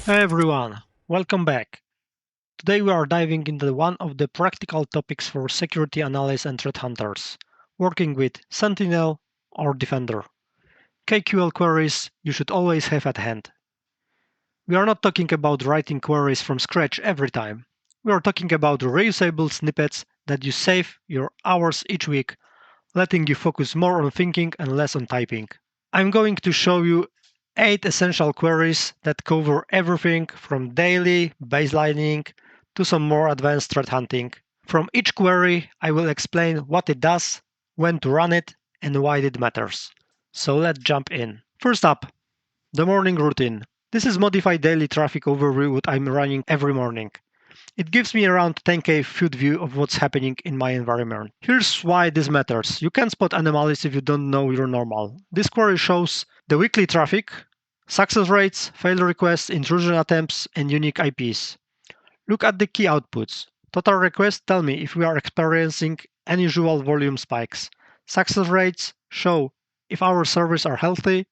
Hey everyone, welcome back. Today we are diving into one of the practical topics for security analysts and threat hunters, working with Sentinel or Defender. KQL queries you should always have at hand. We are not talking about writing queries from scratch every time. We are talking about reusable snippets that you save your hours each week, letting you focus more on thinking and less on typing. I'm going to show you 8 essential queries that cover everything from daily baselining to some more advanced threat hunting. From each query, I will explain what it does, when to run it, and why it matters. So let's jump in. First up, the morning routine. This is modified daily traffic overview what I'm running every morning. It gives me around 10k field view of what's happening in my environment. Here's why this matters. You can spot anomalies if you don't know your normal. This query shows the weekly traffic, success rates, fail requests, intrusion attempts, and unique IPs. Look at the key outputs. Total requests tell me if we are experiencing unusual volume spikes. Success rates show if our servers are healthy.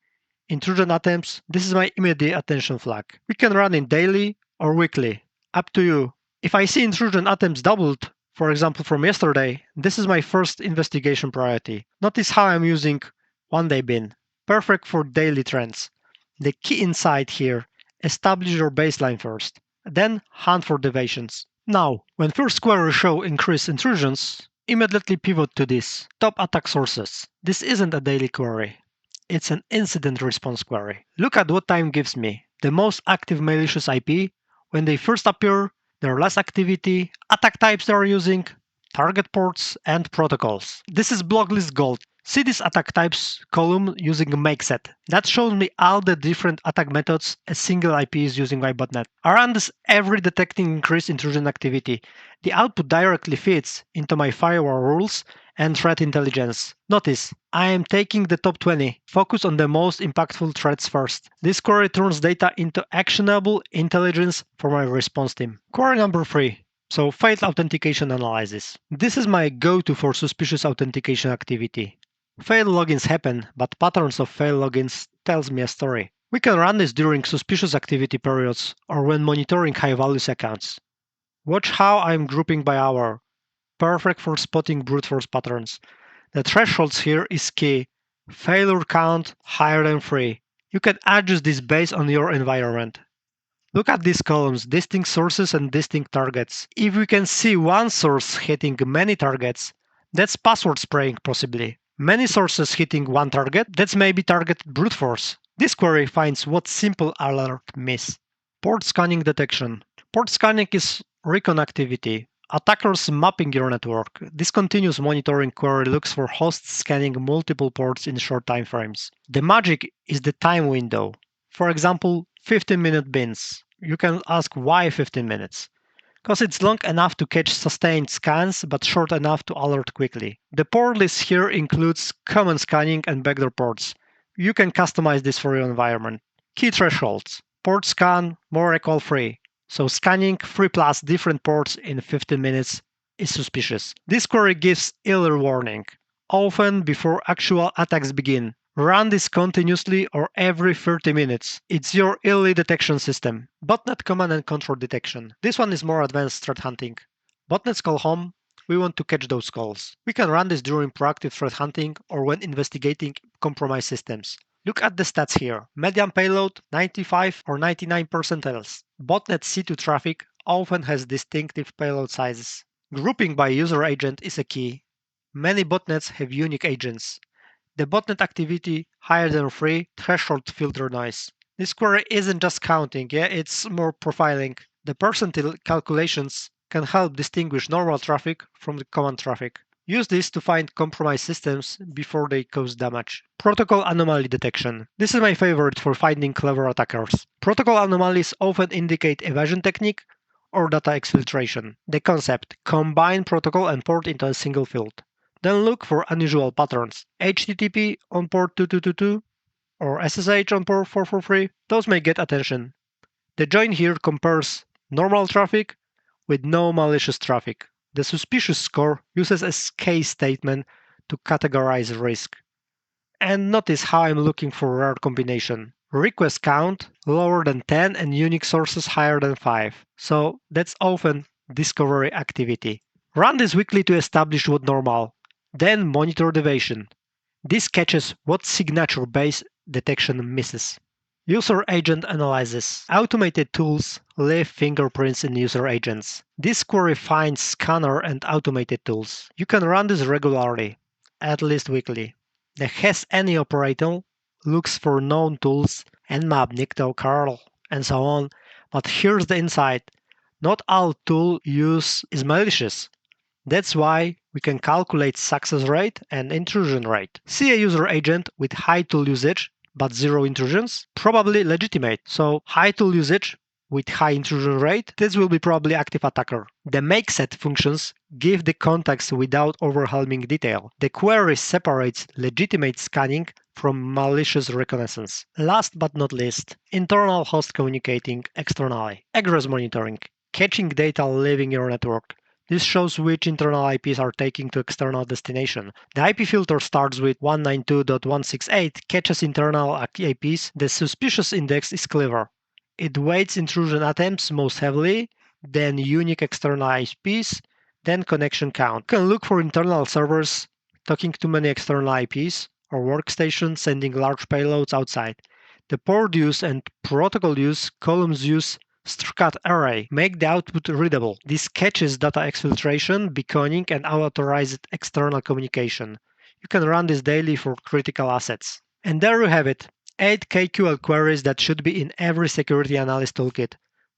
Intrusion attempts, this is my immediate attention flag. We can run it daily or weekly. Up to you. If I see intrusion attempts doubled, for example from yesterday, this is my first investigation priority. Notice how I'm using one day bin. Perfect for daily trends. The key insight here, establish your baseline first, then hunt for deviations. Now, when first queries show increased intrusions, immediately pivot to this. Top attack sources. This isn't a daily query. It's an incident response query. Look at what time gives me. The most active malicious IP, when they first appear, there are less activity, attack types they are using, target ports, and protocols. This is blocklist gold. See this attack types column using a make set. That shows me all the different attack methods a single IP is using by botnet. I run this every detecting increased intrusion activity. The output directly fits into my firewall rules and threat intelligence. Notice, I am taking the top 20. Focus on the most impactful threats first. This query turns data into actionable intelligence for my response team. Query number 3. So, failed authentication analysis. This is my go-to for suspicious authentication activity. Failed logins happen, but patterns of failed logins tells me a story. We can run this during suspicious activity periods or when monitoring high-value accounts. Watch how I'm grouping by hour. Perfect for spotting brute force patterns. The thresholds here is key. Failure count higher than 3. You can adjust this based on your environment. Look at these columns, distinct sources and distinct targets. If we can see one source hitting many targets, that's password spraying possibly. Many sources hitting one target, that's maybe targeted brute force. This query finds what simple alert miss. Port scanning detection. Port scanning is recon activity. Attackers mapping your network. This continuous monitoring query looks for hosts scanning multiple ports in short time frames. The magic is the time window. For example, 15-minute bins. You can ask why 15 minutes. Because it's long enough to catch sustained scans, but short enough to alert quickly. The port list here includes common scanning and backdoor ports. You can customize this for your environment. Key thresholds. Port scan more equal 3. So scanning 3 plus different ports in 15 minutes is suspicious. This query gives early warning, often before actual attacks begin. Run this continuously or every 30 minutes. It's your early detection system. Botnet command and control detection. This one is more advanced threat hunting. Botnets call home. We want to catch those calls. We can run this during proactive threat hunting or when investigating compromised systems. Look at the stats here. Median payload 95 or 99 percentiles. Botnet C2 traffic often has distinctive payload sizes. Grouping by user agent is a key. Many botnets have unique agents. The botnet activity higher than 3 threshold filter noise. This query isn't just counting, it's more profiling. The percentile calculations can help distinguish normal traffic from the common traffic. Use this to find compromised systems before they cause damage. Protocol anomaly detection. This is my favorite for finding clever attackers. Protocol anomalies often indicate evasion technique or data exfiltration. The concept: combine protocol and port into a single field. Then look for unusual patterns. HTTP on port 2222 or SSH on port 443. Those may get attention. The join here compares normal traffic with no malicious traffic. The suspicious score uses a case statement to categorize risk. And notice how I'm looking for rare combination. request count lower than 10 and unique sources higher than 5. So that's often discovery activity. Run this weekly to establish what's normal. Then monitor deviation. This catches what signature-based detection misses. User agent analysis. Automated tools leave fingerprints in user agents. This query finds scanner and automated tools. You can run this regularly, at least weekly. The has any operator looks for known tools, nmap, nicto, curl, and so on. But here's the insight. Not all tool use is malicious. That's why we can calculate success rate and intrusion rate. See a user agent with high tool usage but zero intrusions, probably legitimate. So high tool usage with high intrusion rate, this will be probably active attacker. The make set functions give the context without overwhelming detail. The query separates legitimate scanning from malicious reconnaissance. Last but not least, internal host communicating externally. Egress monitoring, catching data leaving your network. This shows which internal IPs are taking to external destination. The IP filter starts with 192.168, catches internal IPs. The suspicious index is clever. It weights intrusion attempts most heavily, then unique external IPs, then connection count. You can look for internal servers talking to many external IPs or workstations sending large payloads outside. The port use and protocol use, columns use, struct array make the output readable. This catches data exfiltration, beaconing, and unauthorized external communication. You can run this daily for critical assets. And there you have it, 8 KQL queries that should be in every security analyst toolkit.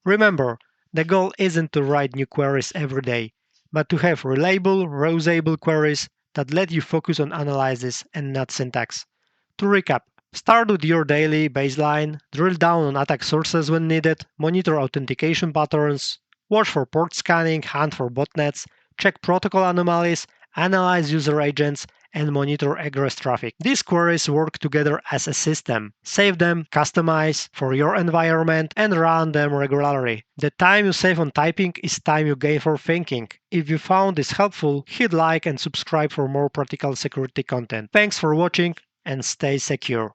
Remember, the goal isn't to write new queries every day, but to have reliable, reusable queries that let you focus on analysis and not syntax. To recap, start with your daily baseline, drill down on attack sources when needed, monitor authentication patterns, watch for port scanning, hunt for botnets, check protocol anomalies, analyze user agents, and monitor egress traffic. These queries work together as a system. Save them, customize for your environment, and run them regularly. The time you save on typing is time you gain for thinking. If you found this helpful, hit like and subscribe for more practical security content. Thanks for watching and stay secure.